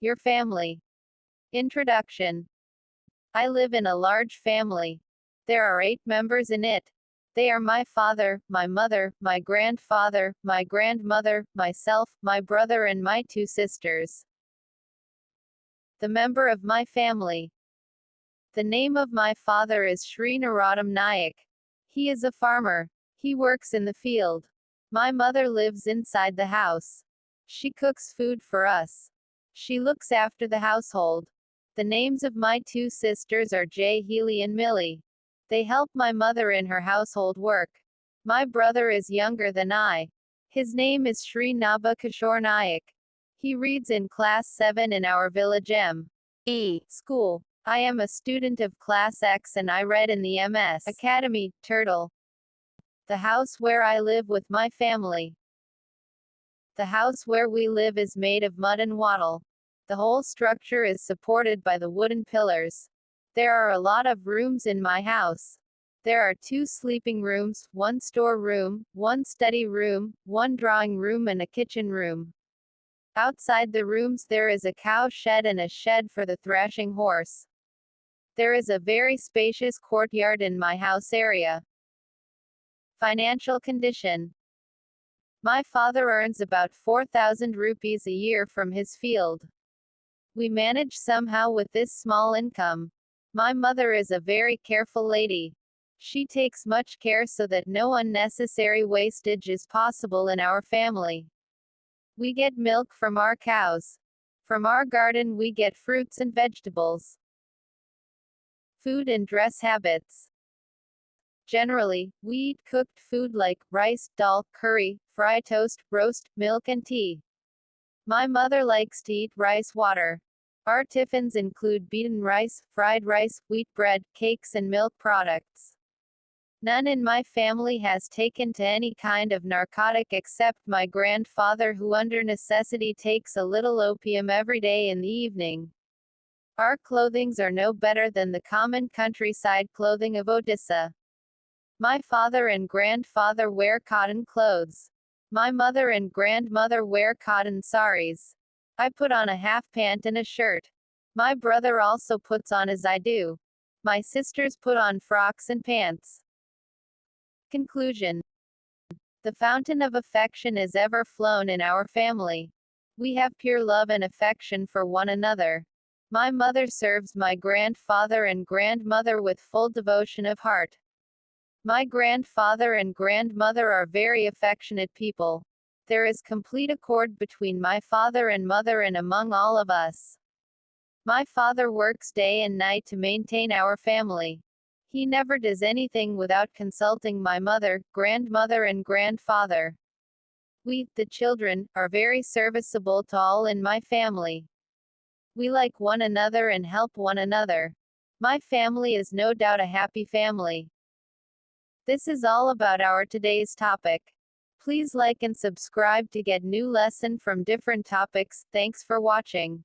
Your family. Introduction. I live in a large family. There are 8 members in it. They are my father, my mother, my grandfather, my grandmother, myself, my brother and my 2 sisters. The member of my family. The name of my father is Shri Narotam Nayak. He is a farmer. He works in the field. My mother lives inside the house. She cooks food for us. She looks after the household. The names of my 2 sisters are Jay, Healy and Millie. They help my mother in her household work. My brother is younger than I. His name is Shri Naba Kishore Nayak. He reads in class 7 in our village M.E. school. I am a student of class X and I read in the MS Academy, Turtle. The house where I live with my family. The house where we live is made of mud and wattle. The whole structure is supported by the wooden pillars. There are a lot of rooms in my house. There are 2 sleeping rooms, 1 store room, 1 study room, 1 drawing room and a kitchen room. Outside the rooms there is a cow shed and a shed for the thrashing horse. There is a very spacious courtyard in my house area. Financial condition. My father earns about 4,000 rupees a year from his field. We manage somehow with this small income. My mother is a very careful lady. She takes much care so that no unnecessary wastage is possible in our family. We get milk from our cows. From our garden we get fruits and vegetables. Food and dress habits. Generally, we eat cooked food like rice, dal, curry, fry toast, roast, milk and tea. My mother likes to eat rice water. Our tiffins include beaten rice, fried rice, wheat bread, cakes and milk products. None in my family has taken to any kind of narcotic except my grandfather who under necessity takes a little opium every day in the evening. Our clothings are no better than the common countryside clothing of Odisha. My father and grandfather wear cotton clothes. My mother and grandmother wear cotton saris. I put on a half pant and a shirt. My brother also puts on as I do. My sisters put on frocks and pants. Conclusion. The fountain of affection is ever flown in our family. We have pure love and affection for one another. My mother serves my grandfather and grandmother with full devotion of heart. My grandfather and grandmother are very affectionate people. There is complete accord between my father and mother and among all of us. My father works day and night to maintain our family. He never does anything without consulting my mother, grandmother and grandfather. We, the children, are very serviceable to all in my family. We like one another and help one another. My family is no doubt a happy family. This is all about our today's topic. Please like and subscribe to get new lesson from different topics. Thanks for watching.